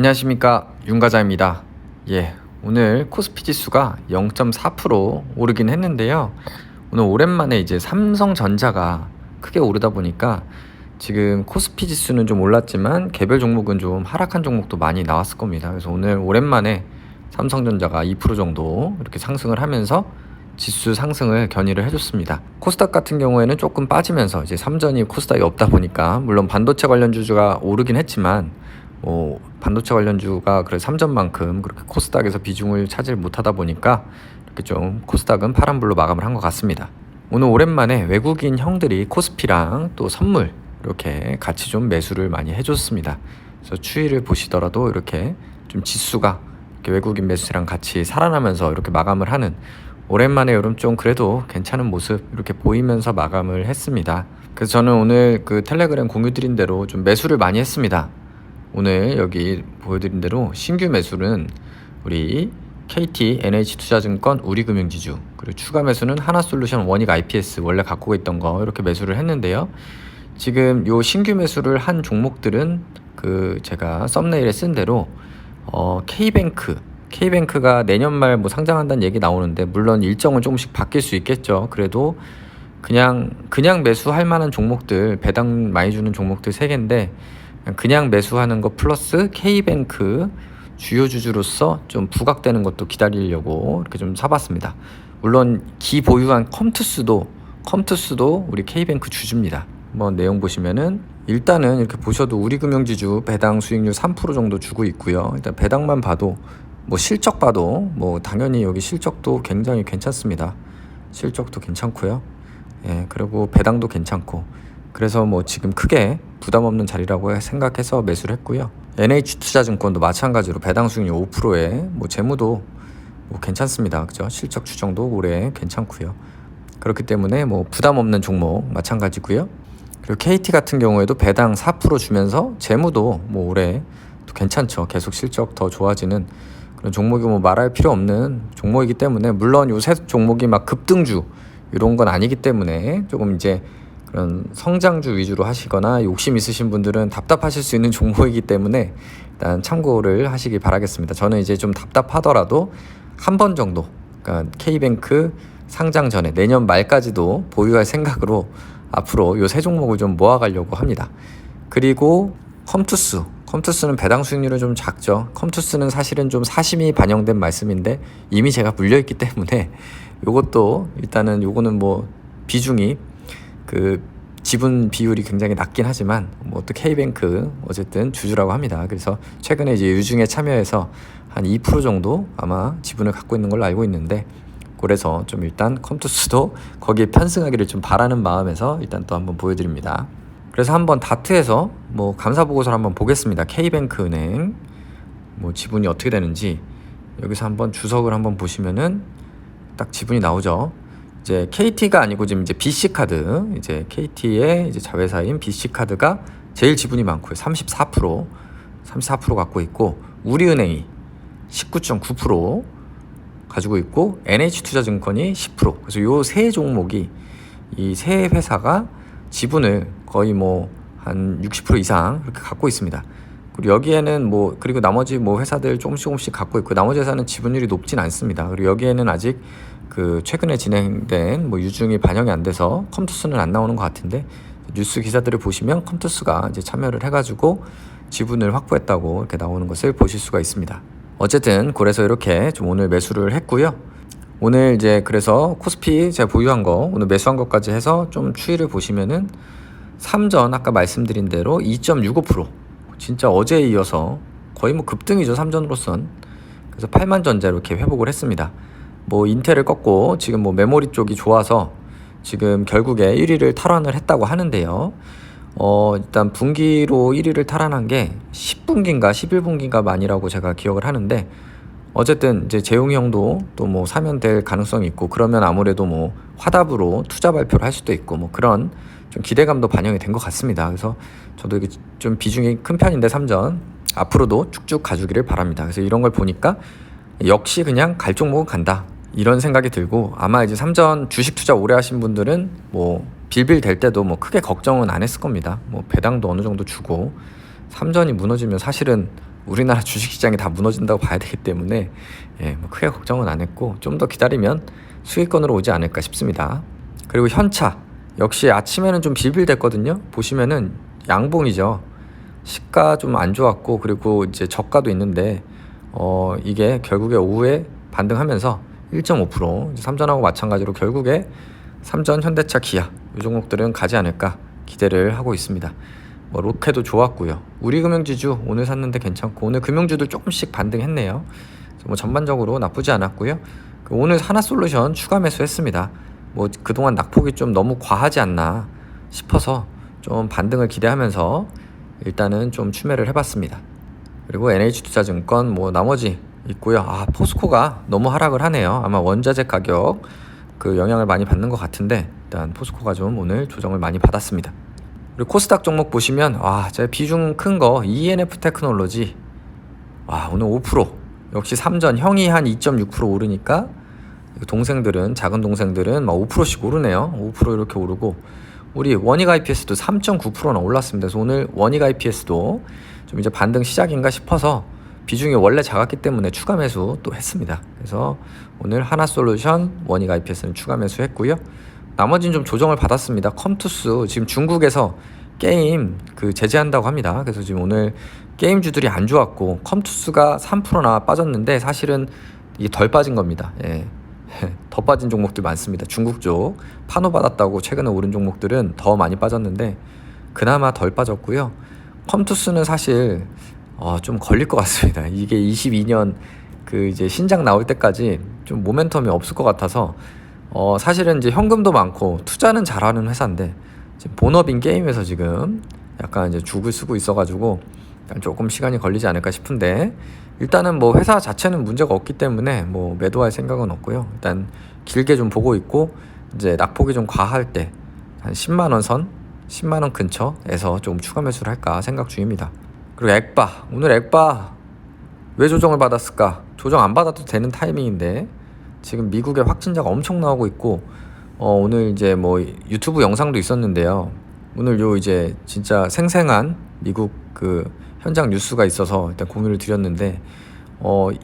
안녕하십니까, 윤과자입니다. 오늘 코스피 지수가 0.4% 오르긴 했는데요. 오늘 오랜만에 이제 삼성전자가 크게 오르다 보니까 지금 코스피 지수는 좀 올랐지만 개별 종목은 좀 하락한 종목도 많이 나왔을 겁니다. 그래서 오늘 오랜만에 삼성전자가 2% 정도 이렇게 상승을 하면서 지수 상승을 견인을 해줬습니다. 코스닥 같은 경우에는 조금 빠지면서 이제 삼전이 코스닥이 없다 보니까 물론 반도체 관련주가 오르긴 했지만 반도체 관련주가 그래 삼전만큼 그렇게 코스닥에서 비중을 차지 못하다 보니까 이렇게 좀 코스닥은 파란불로 마감을 한 것 같습니다. 오늘 오랜만에 외국인 형들이 코스피랑 또 선물 이렇게 같이 좀 매수를 많이 해줬습니다. 그래서 추이를 보시더라도 이렇게 좀 지수가 이렇게 외국인 매수세랑 같이 살아나면서 이렇게 마감을 하는, 오랜만에 여름 좀 그래도 괜찮은 모습 이렇게 보이면서 마감을 했습니다. 그래서 저는 오늘 그 텔레그램 공유 드린 대로 좀 매수를 많이 했습니다. 오늘 여기 보여드린 대로 신규 매수는 우리 KT, NH투자증권, 우리금융지주, 그리고 추가 매수는 하나솔루션, 원익 IPS 원래 갖고 있던 거 이렇게 매수를 했는데요. 지금 요 신규 매수를 한 종목들은 그 제가 썸네일에 쓴 대로 K뱅크가 내년 말 뭐 상장한다는 얘기 나오는데, 물론 일정은 조금씩 바뀔 수 있겠죠. 그래도 그냥 매수할 만한 종목들, 배당 많이 주는 종목들 3개인데 그냥 매수하는 거 플러스 K뱅크 주요 주주로서 좀 부각되는 것도 기다리려고 이렇게 좀 사봤습니다. 물론 기보유한 컴투스도 우리 K뱅크 주주입니다. 한번 내용 보시면은 일단은 이렇게 보셔도 우리금융지주 배당 수익률 3% 정도 주고 있고요. 일단 배당만 봐도 실적 봐도 당연히 여기 실적도 굉장히 괜찮습니다. 실적도 괜찮고요. 그리고 배당도 괜찮고, 그래서 지금 크게 부담 없는 자리라고 생각해서 매수를 했고요. NH투자증권도 마찬가지로 배당 수익률 5%에 재무도 괜찮습니다. 그죠? 실적 추정도 올해 괜찮고요. 그렇기 때문에 부담 없는 종목 마찬가지고요. 그리고 KT 같은 경우에도 배당 4% 주면서 재무도 올해 또 괜찮죠. 계속 실적 더 좋아지는 그런 종목이 말할 필요 없는 종목이기 때문에, 물론 요 세 종목이 막 급등주 이런 건 아니기 때문에 조금 이제 그런 성장주 위주로 하시거나 욕심 있으신 분들은 답답하실 수 있는 종목이기 때문에 일단 참고를 하시기 바라겠습니다. 저는 이제 좀 답답하더라도 한 번 정도, 그러니까 K뱅크 상장 전에 내년 말까지도 보유할 생각으로 앞으로 요 세 종목을 좀 모아가려고 합니다. 그리고 컴투스는 배당 수익률은 좀 작죠. 컴투스는 사실은 좀 사심이 반영된 말씀인데 이미 제가 물려있기 때문에 요것도 일단은 요거는 비중이 그 지분 비율이 굉장히 낮긴 하지만 또 K뱅크 어쨌든 주주라고 합니다. 그래서 최근에 이제 유증에 참여해서 한 2% 정도 아마 지분을 갖고 있는 걸로 알고 있는데, 그래서 좀 일단 컴투스도 거기에 편승하기를 좀 바라는 마음에서 일단 또 한번 보여드립니다. 그래서 한번 다트에서 감사 보고서를 한번 보겠습니다. K뱅크은행 지분이 어떻게 되는지 여기서 한번 주석을 한번 보시면은 딱 지분이 나오죠. 이제 KT가 아니고 지금 이제 BC카드, 이제 KT의 이제 자회사인 BC카드가 제일 지분이 많고요. 34% 갖고 있고, 우리은행이 19.9% 가지고 있고, NH투자증권이 10%. 그래서 요 세 종목이, 이 세 회사가 지분을 거의 한 60% 이상 이렇게 갖고 있습니다. 그리고 여기에는 그리고 나머지 회사들 조금씩 갖고 있고, 나머지 회사는 지분율이 높진 않습니다. 그리고 여기에는 아직 그 최근에 진행된 유증이 반영이 안 돼서 컴투스는 안 나오는 것 같은데, 뉴스 기사들을 보시면 컴투스가 이제 참여를 해가지고 지분을 확보했다고 이렇게 나오는 것을 보실 수가 있습니다. 어쨌든 그래서 이렇게 좀 오늘 매수를 했고요. 오늘 이제 그래서 코스피 제가 보유한 거 오늘 매수한 것까지 해서 좀 추이를 보시면은 삼전 아까 말씀드린 대로 2.65%, 진짜 어제에 이어서 거의 급등이죠, 삼전으로선. 그래서 8만전자 이렇게 회복을 했습니다. 인텔을 꺾고 지금 메모리 쪽이 좋아서 지금 결국에 1위를 탈환을 했다고 하는데요. 일단 분기로 1위를 탈환한 게 10분기인가 11분기인가 만이라고 제가 기억을 하는데, 어쨌든 이제 재용이 형도 또 사면 될 가능성이 있고, 그러면 아무래도 화답으로 투자 발표를 할 수도 있고 그런 좀 기대감도 반영이 된 것 같습니다. 그래서 저도 이게 좀 비중이 큰 편인데 삼전 앞으로도 쭉쭉 가주기를 바랍니다. 그래서 이런 걸 보니까 역시 그냥 갈 종목은 간다, 이런 생각이 들고, 아마 이제 삼전 주식 투자 오래 하신 분들은 빌빌 될 때도 크게 걱정은 안 했을 겁니다. 배당도 어느 정도 주고, 삼전이 무너지면 사실은 우리나라 주식시장이 다 무너진다고 봐야 되기 때문에 뭐 크게 걱정은 안 했고 좀 더 기다리면 수익권으로 오지 않을까 싶습니다. 그리고 현차 역시 아침에는 좀 빌빌댔거든요. 보시면은 양봉이죠. 시가 좀 안 좋았고 그리고 이제 저가도 있는데 이게 결국에 오후에 반등하면서 1.5% 삼전하고 마찬가지로 결국에 삼전, 현대차, 기아 이 종목들은 가지 않을까 기대를 하고 있습니다. 뭐 로케도 좋았고요. 우리금융지주 오늘 샀는데 괜찮고 오늘 금융주들 조금씩 반등했네요. 뭐 전반적으로 나쁘지 않았고요. 오늘 하나솔루션 추가 매수했습니다. 뭐 그동안 낙폭이 좀 너무 과하지 않나 싶어서 좀 반등을 기대하면서 일단은 좀 추매를 해봤습니다. 그리고 NH투자증권 뭐 나머지 있고요. 포스코가 너무 하락을 하네요. 아마 원자재 가격 그 영향을 많이 받는 것 같은데 일단 포스코가 좀 오늘 조정을 많이 받았습니다. 그리고 코스닥 종목 보시면 제 비중 큰 거 ENF 테크놀로지 오늘 5% 역시 삼전 형이 한 2.6% 오르니까 동생들은 작은 동생들은 막 5%씩 오르네요. 5% 이렇게 오르고 우리 원익 IPS도 3.9%나 올랐습니다. 그래서 오늘 원익 IPS도 좀 이제 반등 시작인가 싶어서 비중이 원래 작았기 때문에 추가 매수 또 했습니다. 그래서 오늘 하나솔루션, 원익 IPS는 추가 매수했고요. 나머지는 좀 조정을 받았습니다. 컴투스 지금 중국에서 게임 제재한다고 합니다. 그래서 지금 오늘 게임주들이 안 좋았고 컴투스가 3%나 빠졌는데 사실은 이게 덜 빠진 겁니다. 더 빠진 종목들 많습니다. 중국 쪽 판호 받았다고 최근에 오른 종목들은 더 많이 빠졌는데 그나마 덜 빠졌고요. 컴투스는 사실 좀 걸릴 것 같습니다. 이게 22년 이제 신작 나올 때까지 좀 모멘텀이 없을 것 같아서 사실은 이제 현금도 많고 투자는 잘하는 회사인데 지금 본업인 게임에서 지금 약간 이제 죽을 쓰고 있어가지고 조금 시간이 걸리지 않을까 싶은데 일단은 뭐 회사 자체는 문제가 없기 때문에 뭐 매도할 생각은 없고요. 일단 길게 좀 보고 있고 이제 낙폭이 좀 과할 때 한 10만 원 선, 10만 원 근처에서 좀 추가 매수를 할까 생각 중입니다. 그리고 액바 오늘 액바 왜 조정을 받았을까? 조정 안 받아도 되는 타이밍인데 지금 미국에 확진자가 엄청 나오고 있고 오늘 이제 뭐 유튜브 영상도 있었는데요. 오늘 이제 진짜 생생한 미국 현장 뉴스가 있어서 일단 공유를 드렸는데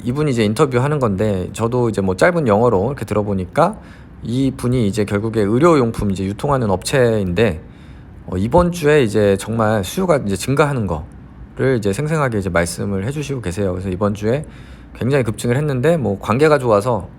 이분이 이제 인터뷰 하는 건데 저도 이제 뭐 짧은 영어로 이렇게 들어보니까 이 분이 이제 결국에 의료용품 이제 유통하는 업체인데 이번 주에 이제 정말 수요가 이제 증가하는 거를 이제 생생하게 이제 말씀을 해주시고 계세요. 그래서 이번 주에 굉장히 급증을 했는데 뭐 관계가 좋아서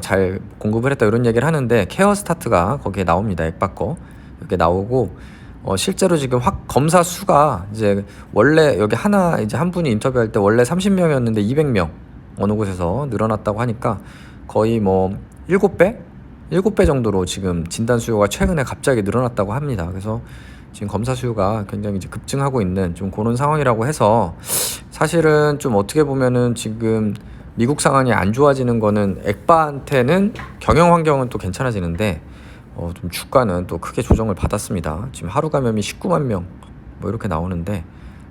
잘 공급을 했다 이런 얘기를 하는데 케어스타트가 거기에 나옵니다. 액바거 이렇게 나오고 실제로 지금 검사 수가 이제 원래 여기 이제 한 분이 인터뷰할 때 원래 30명이었는데 200명 어느 곳에서 늘어났다고 하니까 거의 뭐 7배 정도로 지금 진단 수요가 최근에 갑자기 늘어났다고 합니다. 그래서 지금 검사 수요가 굉장히 이제 급증하고 있는 좀 그런 상황이라고 해서 사실은 좀 어떻게 보면은 지금 미국 상황이 안 좋아지는 거는 액바한테는 경영 환경은 또 괜찮아지는데 좀 주가는 또 크게 조정을 받았습니다. 지금 하루 감염이 19만 명 뭐 이렇게 나오는데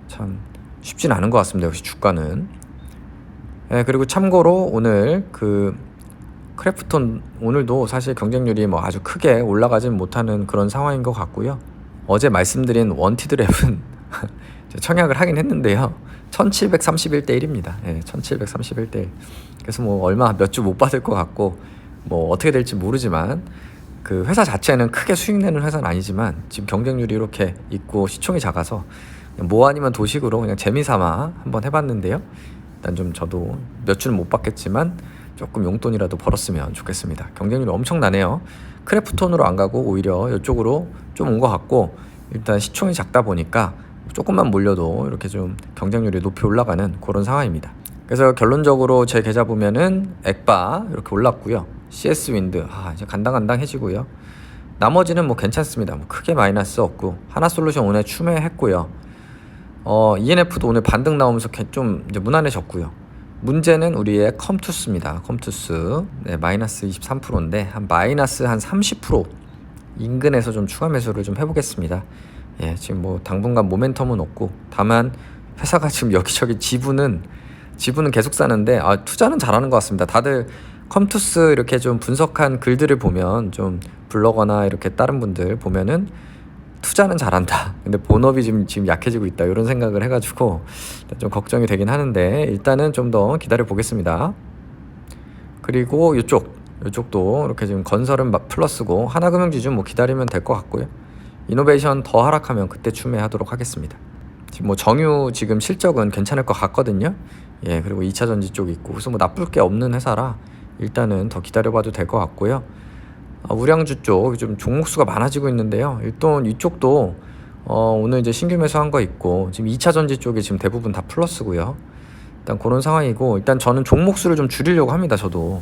참 쉽진 않은 것 같습니다. 역시 주가는. 그리고 참고로 오늘 크래프톤 오늘도 사실 경쟁률이 뭐 아주 크게 올라가진 못하는 그런 상황인 것 같고요. 어제 말씀드린 원티드랩은 청약을 하긴 했는데요. 1731대 1입니다. 1731대 1. 그래서 뭐 얼마 몇 주 못 받을 것 같고 뭐 어떻게 될지 모르지만 회사 자체는 크게 수익 내는 회사는 아니지만 지금 경쟁률이 이렇게 있고 시총이 작아서 뭐 아니면 도식으로 그냥 재미삼아 한번 해봤는데요. 일단 좀 저도 몇 주는 못 받겠지만 조금 용돈이라도 벌었으면 좋겠습니다. 경쟁률이 엄청나네요. 크래프톤으로 안 가고 오히려 이쪽으로 좀 온 것 같고 일단 시총이 작다 보니까 조금만 몰려도 이렇게 좀 경쟁률이 높이 올라가는 그런 상황입니다. 그래서 결론적으로 제 계좌 보면은 액바 이렇게 올랐고요. CS 윈드 이제 간당간당해지고요. 나머지는 뭐 괜찮습니다. 뭐 크게 마이너스 없고 하나솔루션 오늘 추매했고요. ENF도 오늘 반등 나오면서 좀 이제 무난해졌고요. 문제는 우리의 컴투스입니다. 컴투스 마이너스 23%인데 한 마이너스 한 30% 인근에서 좀 추가 매수를 좀 해보겠습니다. 지금 뭐 당분간 모멘텀은 없고 다만 회사가 지금 여기저기 지분은 계속 사는데 투자는 잘하는 것 같습니다. 다들 컴투스 이렇게 좀 분석한 글들을 보면 좀 블로거나 이렇게 다른 분들 보면은 투자는 잘한다. 근데 본업이 지금 약해지고 있다. 이런 생각을 해가지고 좀 걱정이 되긴 하는데 일단은 좀 더 기다려 보겠습니다. 그리고 이쪽도 이렇게 지금 건설은 플러스고 하나금융지주 뭐 기다리면 될 것 같고요. 이노베이션 더 하락하면 그때 추매하도록 하겠습니다. 지금 뭐 정유 지금 실적은 괜찮을 것 같거든요. 예, 그리고 2차 전지 쪽 있고 그래서 뭐 나쁠 게 없는 회사라 일단은 더 기다려봐도 될 것 같고요. 우량주 쪽 좀 종목수가 많아지고 있는데요. 일단 이쪽도 오늘 이제 신규 매수한 거 있고 지금 2차 전지 쪽이 지금 대부분 다 플러스고요. 일단 그런 상황이고 일단 저는 종목수를 좀 줄이려고 합니다. 저도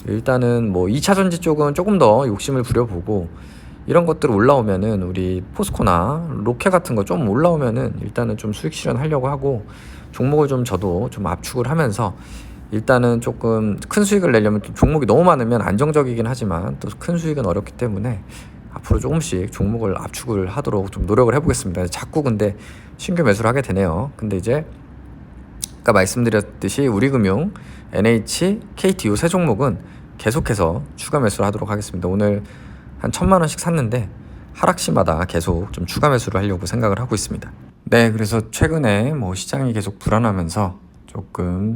일단은 뭐 2차 전지 쪽은 조금 더 욕심을 부려보고 이런 것들 올라오면은 우리 포스코나 로케 같은 거 좀 올라오면은 일단은 좀 수익 실현하려고 하고 종목을 좀 저도 좀 압축을 하면서 일단은 조금 큰 수익을 내려면 또 종목이 너무 많으면 안정적이긴 하지만 또 큰 수익은 어렵기 때문에 앞으로 조금씩 종목을 압축을 하도록 좀 노력을 해보겠습니다. 자꾸 근데 신규 매수를 하게 되네요. 근데 이제 아까 말씀드렸듯이 우리금융, NH, KT 요 세 종목은 계속해서 추가 매수를 하도록 하겠습니다. 오늘 한 1,000만 원씩 샀는데 하락시마다 계속 좀 추가 매수를 하려고 생각을 하고 있습니다. 네, 그래서 최근에 뭐 시장이 계속 불안하면서 조금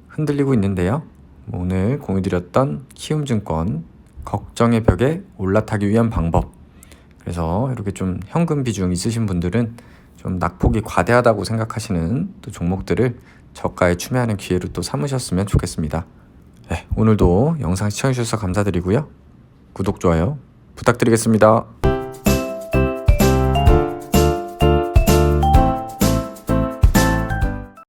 흔들리고 있는데요. 오늘 공유드렸던 키움증권 걱정의 벽에 올라타기 위한 방법. 그래서 이렇게 좀 현금 비중 있으신 분들은 좀 낙폭이 과대하다고 생각하시는 또 종목들을 저가에 추매하는 기회로 또 삼으셨으면 좋겠습니다. 네, 오늘도 영상 시청해주셔서 감사드리고요. 구독, 좋아요 부탁드리겠습니다.